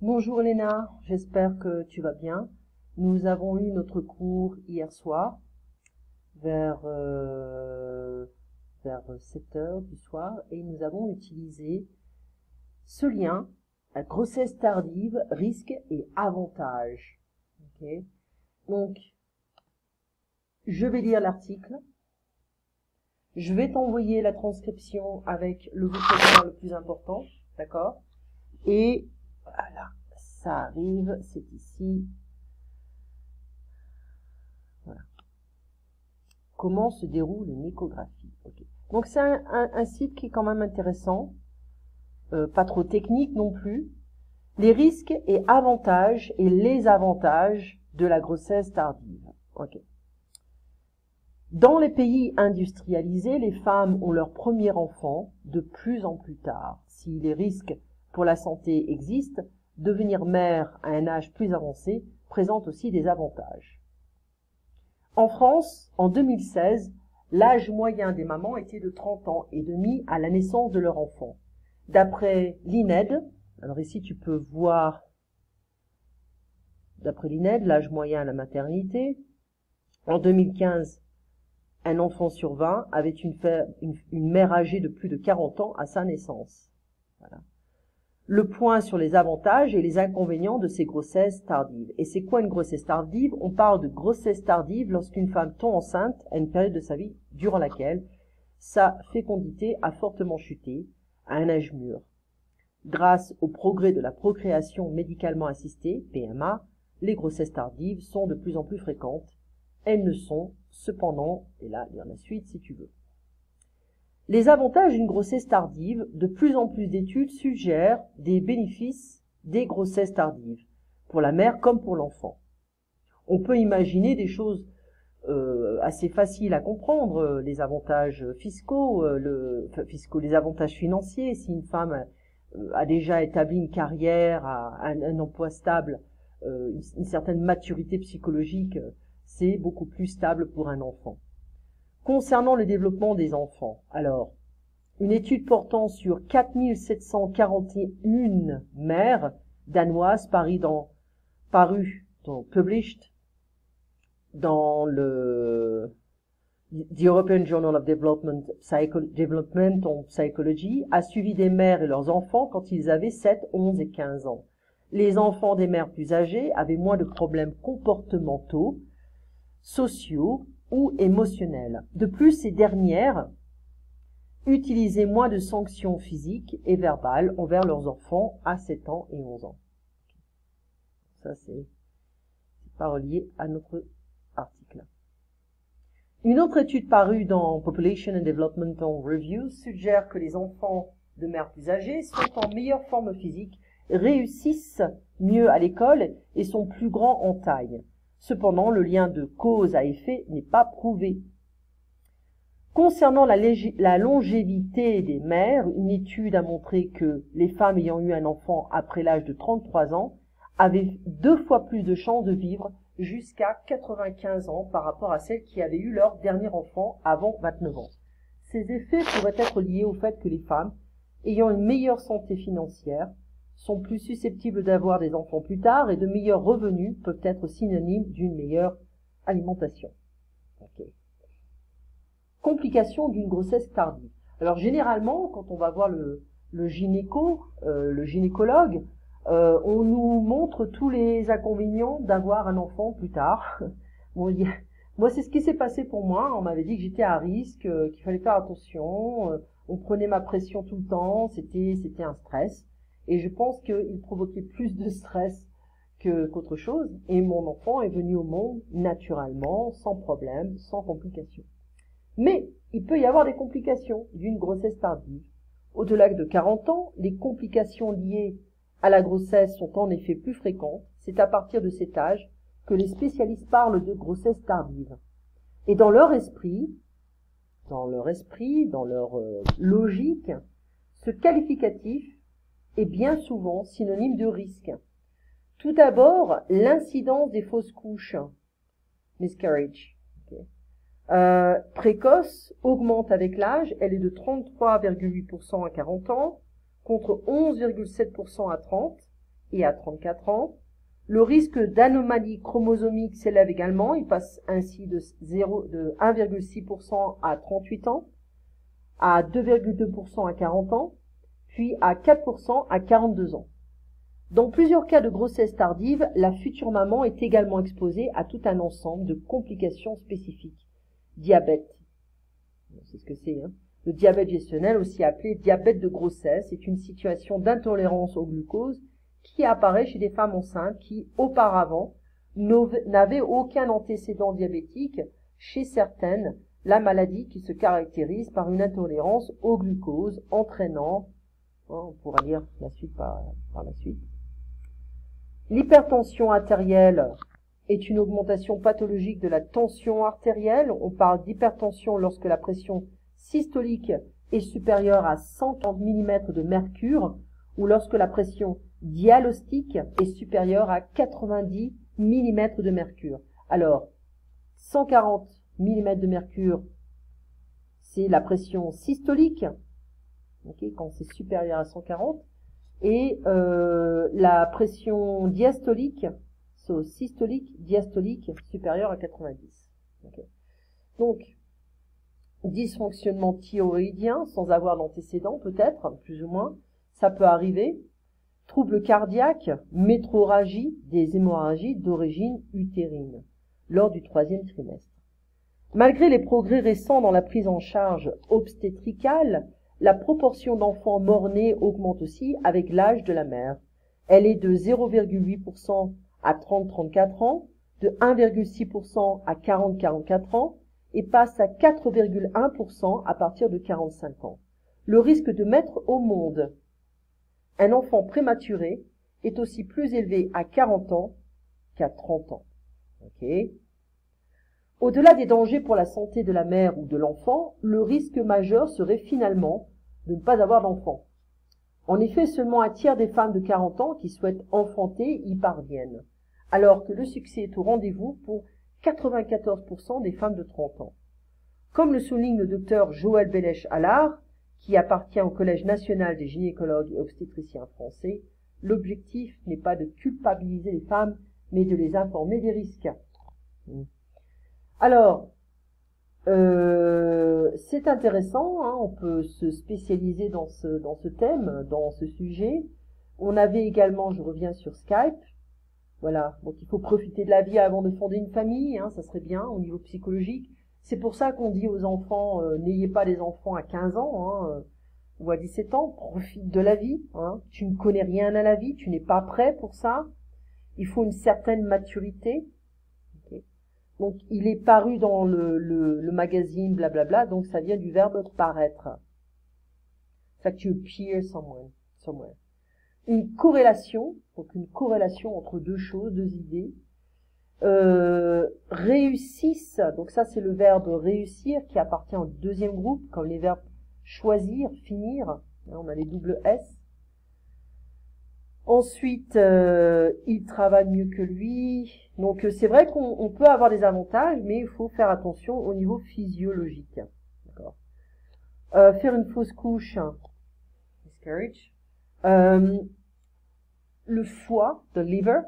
Bonjour Léna, j'espère que tu vas bien. Nous avons eu notre cours hier soir vers 7 heures du soir et nous avons utilisé ce lien, la grossesse tardive, risques et avantages. Okay. Donc, je vais lire l'article. Je vais t'envoyer la transcription avec le vocabulaire le plus important, d'accord? Et voilà, ça arrive, c'est ici. Voilà. Comment se déroule une échographie? Okay. Donc c'est un site qui est quand même intéressant, pas trop technique non plus. Les risques et avantages et les avantages de la grossesse tardive. Okay. Dans les pays industrialisés, les femmes ont leur premier enfant de plus en plus tard. Si les risques pour la santé existent, devenir mère à un âge plus avancé présente aussi des avantages. En France, en 2016, l'âge moyen des mamans était de 30 ans et demi à la naissance de leur enfant. D'après l'INED, alors ici tu peux voir, d'après l'INED, l'âge moyen à la maternité, en 2015, un enfant sur 20 avait une mère âgée de plus de 40 ans à sa naissance. Voilà. Le point sur les avantages et les inconvénients de ces grossesses tardives. Et c'est quoi une grossesse tardive? On parle de grossesse tardive lorsqu'une femme tombe enceinte à une période de sa vie durant laquelle sa fécondité a fortement chuté à un âge mûr. Grâce au progrès de la procréation médicalement assistée, PMA, les grossesses tardives sont de plus en plus fréquentes. Elles ne sont cependant, et là il y en a suite si tu veux. Les avantages d'une grossesse tardive, de plus en plus d'études suggèrent des bénéfices des grossesses tardives, pour la mère comme pour l'enfant. On peut imaginer des choses assez faciles à comprendre, les avantages fiscaux, les avantages financiers. Si une femme a déjà établi une carrière, un emploi stable, une certaine maturité psychologique, c'est beaucoup plus stable pour un enfant. Concernant le développement des enfants, alors, une étude portant sur 4741 mères danoises published dans le The European Journal of Developmental Psychology a suivi des mères et leurs enfants quand ils avaient 7, 11 et 15 ans. Les enfants des mères plus âgées avaient moins de problèmes comportementaux, sociaux ou émotionnels. De plus, ces dernières utilisaient moins de sanctions physiques et verbales envers leurs enfants à 7 ans et 11 ans. Ça, c'est pas relié à notre article. Une autre étude parue dans Population and Developmental Review suggère que les enfants de mères plus âgées sont en meilleure forme physique, réussissent mieux à l'école et sont plus grands en taille. Cependant, le lien de cause à effet n'est pas prouvé. Concernant la longévité des mères, une étude a montré que les femmes ayant eu un enfant après l'âge de 33 ans avaient 2 fois plus de chances de vivre jusqu'à 95 ans par rapport à celles qui avaient eu leur dernier enfant avant 29 ans. Ces effets pourraient être liés au fait que les femmes ayant une meilleure santé financière sont plus susceptibles d'avoir des enfants plus tard et de meilleurs revenus peuvent être synonymes d'une meilleure alimentation. Okay. Complications d'une grossesse tardive. Alors généralement, quand on va voir le gynécologue, on nous montre tous les inconvénients d'avoir un enfant plus tard. Bon, moi, c'est ce qui s'est passé pour moi. On m'avait dit que j'étais à risque, qu'il fallait faire attention. On prenait ma pression tout le temps. C'était un stress. Et je pense qu'il provoquait plus de stress qu'autre chose. Et mon enfant est venu au monde naturellement, sans problème, sans complications. Mais il peut y avoir des complications d'une grossesse tardive. Au-delà de 40 ans, les complications liées à la grossesse sont en effet plus fréquentes. C'est à partir de cet âge que les spécialistes parlent de grossesse tardive. Et dans leur esprit, dans leur logique, ce qualificatif est bien souvent synonyme de risque. Tout d'abord, l'incidence des fausses couches, miscarriage, précoce, augmente avec l'âge. Elle est de 33,8% à 40 ans, contre 11,7% à 30, et à 34 ans. Le risque d'anomalie chromosomique s'élève également, il passe ainsi de 1,6% à 38 ans, à 2,2% à 40 ans, puis à 4% à 42 ans. Dans plusieurs cas de grossesse tardive, la future maman est également exposée à tout un ensemble de complications spécifiques. Diabète, c'est ce que c'est, hein. Le diabète gestationnel, aussi appelé diabète de grossesse, est une situation d'intolérance au glucose qui apparaît chez des femmes enceintes qui, auparavant, n'avaient aucun antécédent diabétique. Chez certaines, la maladie qui se caractérise par une intolérance au glucose entraînant, on pourra lire la suite par la suite. L'hypertension artérielle est une augmentation pathologique de la tension artérielle. On parle d'hypertension lorsque la pression systolique est supérieure à 130 mm de mercure ou lorsque la pression dialostique est supérieure à 90 mm de mercure. Alors, 140 mm de mercure, c'est la pression systolique, okay, quand c'est supérieur à 140, et la pression diastolique, systolique, diastolique, supérieure à 90. Okay. Donc, dysfonctionnement thyroïdien, sans avoir d'antécédent peut-être, plus ou moins, ça peut arriver. Troubles cardiaques, métrorragie, des hémorragies d'origine utérine, lors du 3e trimestre. Malgré les progrès récents dans la prise en charge obstétricale, la proportion d'enfants morts-nés augmente aussi avec l'âge de la mère. Elle est de 0,8% à 30-34 ans, de 1,6% à 40-44 ans et passe à 4,1% à partir de 45 ans. Le risque de mettre au monde un enfant prématuré est aussi plus élevé à 40 ans qu'à 30 ans. Okay. Au-delà des dangers pour la santé de la mère ou de l'enfant, le risque majeur serait finalement de ne pas avoir d'enfant. En effet, seulement un tiers des femmes de 40 ans qui souhaitent enfanter y parviennent, alors que le succès est au rendez-vous pour 94% des femmes de 30 ans. Comme le souligne le docteur Joël Bellèche-Allard, qui appartient au Collège national des gynécologues et obstétriciens français, l'objectif n'est pas de culpabiliser les femmes, mais de les informer des risques. Alors, c'est intéressant, hein, on peut se spécialiser dans ce thème, dans ce sujet. On avait également, je reviens sur Skype, voilà, donc il faut profiter de la vie avant de fonder une famille, hein, ça serait bien au niveau psychologique. C'est pour ça qu'on dit aux enfants, n'ayez pas des enfants à 15 ans hein, ou à 17 ans, profite de la vie. Hein. Tu ne connais rien à la vie, tu n'es pas prêt pour ça. Il faut une certaine maturité. Okay. Donc il est paru dans le magazine, blablabla, donc ça vient du verbe paraître. Ça que tu appear somewhere. Une corrélation, donc une corrélation entre deux choses, deux idées. Réussissent, donc ça c'est le verbe réussir qui appartient au 2e groupe, comme les verbes choisir, finir, on a les doubles S. Ensuite, il travaille mieux que lui. Donc c'est vrai qu'on peut avoir des avantages, mais il faut faire attention au niveau physiologique. D'accord. Faire une fausse couche, miscarriage. Le foie, the liver.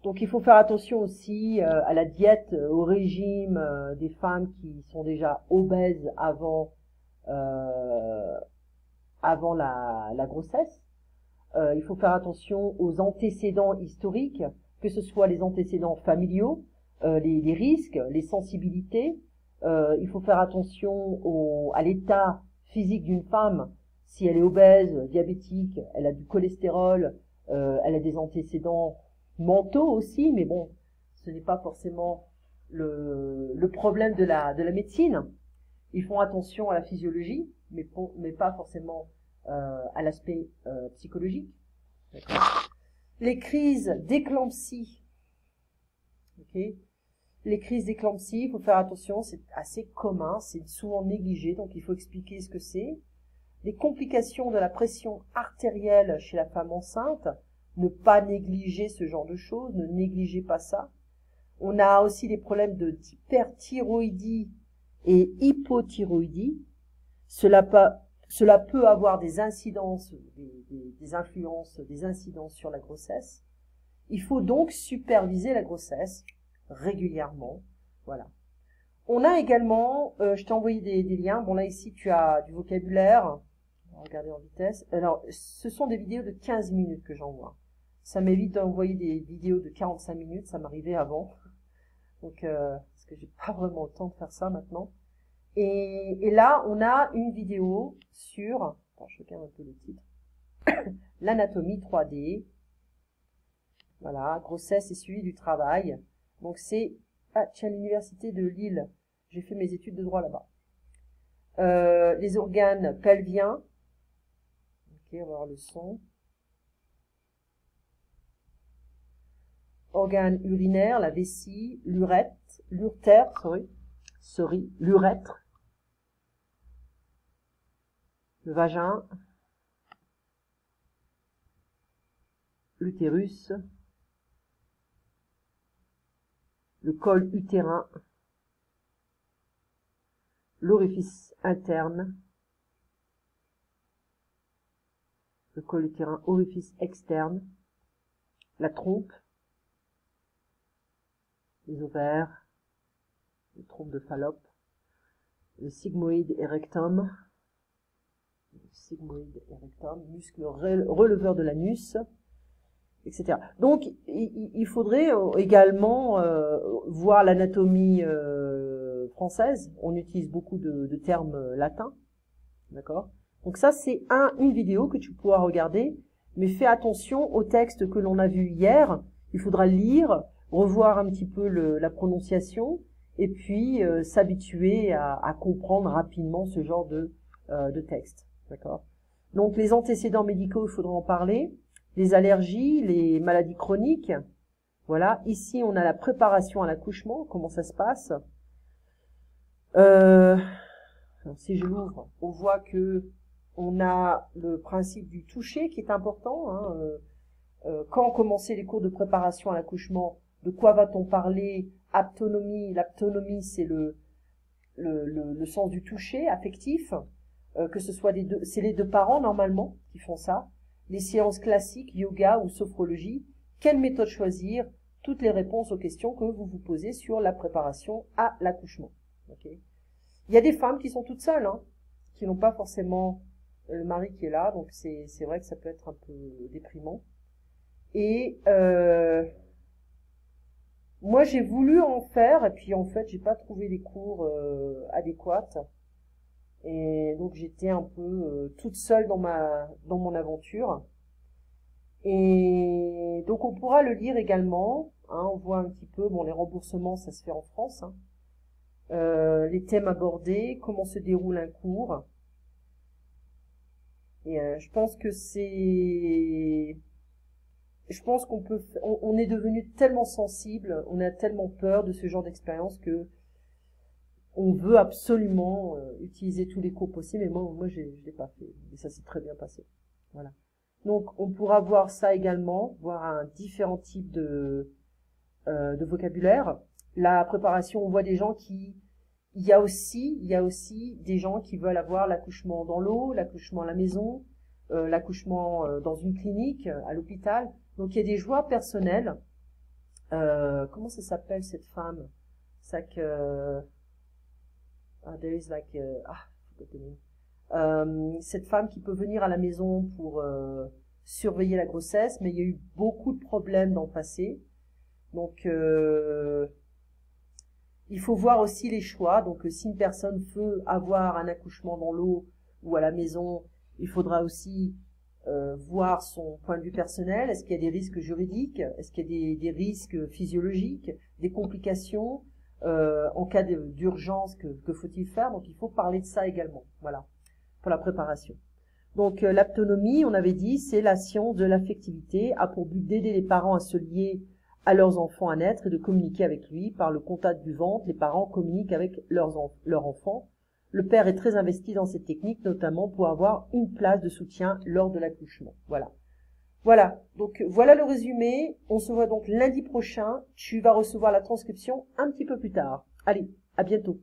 Donc il faut faire attention aussi à la diète, au régime des femmes qui sont déjà obèses avant la grossesse. Il faut faire attention aux antécédents historiques, que ce soit les antécédents familiaux, les risques, les sensibilités. Il faut faire attention à l'état physique d'une femme, si elle est obèse, diabétique, elle a du cholestérol, elle a des antécédents mentaux aussi, mais bon, ce n'est pas forcément le problème de la médecine. Ils font attention à la physiologie, mais pas forcément à l'aspect psychologique. Les crises d'éclampsie. Okay. Les crises d'éclampsie, il faut faire attention, c'est assez commun, c'est souvent négligé, donc il faut expliquer ce que c'est. Les complications de la pression artérielle chez la femme enceinte, ne pas négliger ce genre de choses, ne négligez pas ça. On a aussi des problèmes d'hyperthyroïdie et hypothyroïdie. Cela Cela peut avoir des incidences, des influences, des incidences sur la grossesse. Il faut donc superviser la grossesse régulièrement. Voilà. On a également, je t'ai envoyé des liens. Bon, là, ici, tu as du vocabulaire. On va regarder en vitesse. Alors, ce sont des vidéos de 15 minutes que j'envoie. Ça m'évite d'envoyer des vidéos de 45 minutes. Ça m'arrivait avant. Donc, parce que j'ai pas vraiment le temps de faire ça maintenant. Et là, on a une vidéo sur, attends, je regarde un peu le titre, l'anatomie 3D. Voilà, grossesse et suivi du travail. Donc c'est, ah tiens, l'université de Lille. J'ai fait mes études de droit là-bas. Les organes pelviens. Ok, on va voir le son. Organes urinaires, la vessie, l'urètre, l'urètre, le vagin, l'utérus, le col utérin, l'orifice interne, le col utérin, orifice externe, la trompe, les ovaires, le trompe de Fallope, le sigmoïde et rectum, muscle releveur de l'anus, etc. Donc, il faudrait également voir l'anatomie française. On utilise beaucoup de termes latins, d'accord? Donc ça, c'est une vidéo que tu pourras regarder, mais fais attention au texte que l'on a vu hier. Il faudra lire, revoir un petit peu la prononciation, et puis s'habituer à comprendre rapidement ce genre de texte, d'accord? Donc les antécédents médicaux, il faudra en parler. Les allergies, les maladies chroniques. Voilà, ici on a la préparation à l'accouchement, comment ça se passe. Si je l'ouvre, on voit que on a le principe du toucher qui est important. Quand commencer les cours de préparation à l'accouchement, de quoi va-t-on parler? Aptonomie, l'aptonomie c'est le sens du toucher affectif, que ce soit c'est les deux parents normalement qui font ça. Les séances classiques, yoga ou sophrologie, quelle méthode choisir? Toutes les réponses aux questions que vous vous posez sur la préparation à l'accouchement. Okay. Il y a des femmes qui sont toutes seules, qui n'ont pas forcément le mari qui est là, donc c'est vrai que ça peut être un peu déprimant. Et moi j'ai voulu en faire, et puis en fait j'ai pas trouvé les cours adéquats. Et donc j'étais un peu toute seule dans mon aventure. Et donc on pourra le lire également. On voit un petit peu, bon, les remboursements ça se fait en France. Les thèmes abordés, comment se déroule un cours. Et je pense qu'on est devenu tellement sensible, on a tellement peur de ce genre d'expérience que on veut absolument utiliser tous les cours possibles, mais moi je l'ai pas fait, et ça s'est très bien passé. Voilà. Donc on pourra voir ça également, voir un différent type de vocabulaire. La préparation, on voit des gens il y a aussi des gens qui veulent avoir l'accouchement dans l'eau, l'accouchement à la maison, l'accouchement dans une clinique, à l'hôpital. Donc il y a des choix personnels. Comment ça s'appelle cette femme? C'est que there is like cette femme qui peut venir à la maison pour surveiller la grossesse, mais il y a eu beaucoup de problèmes dans le passé. Donc il faut voir aussi les choix. Donc si une personne veut avoir un accouchement dans l'eau ou à la maison, il faudra aussi voir son point de vue personnel. Est-ce qu'il y a des risques juridiques? Est-ce qu'il y a des risques physiologiques, des complications? En cas d'urgence, que faut-il faire? Donc il faut parler de ça également, voilà, pour la préparation. Donc l'aptonomie, on avait dit, c'est la science de l'affectivité, a pour but d'aider les parents à se lier à leurs enfants à naître et de communiquer avec lui. Par le contact du ventre, les parents communiquent avec leur enfant. Le père est très investi dans cette technique, notamment pour avoir une place de soutien lors de l'accouchement. Voilà. Voilà, donc voilà le résumé. On se voit donc lundi prochain. Tu vas recevoir la transcription un petit peu plus tard. Allez, à bientôt.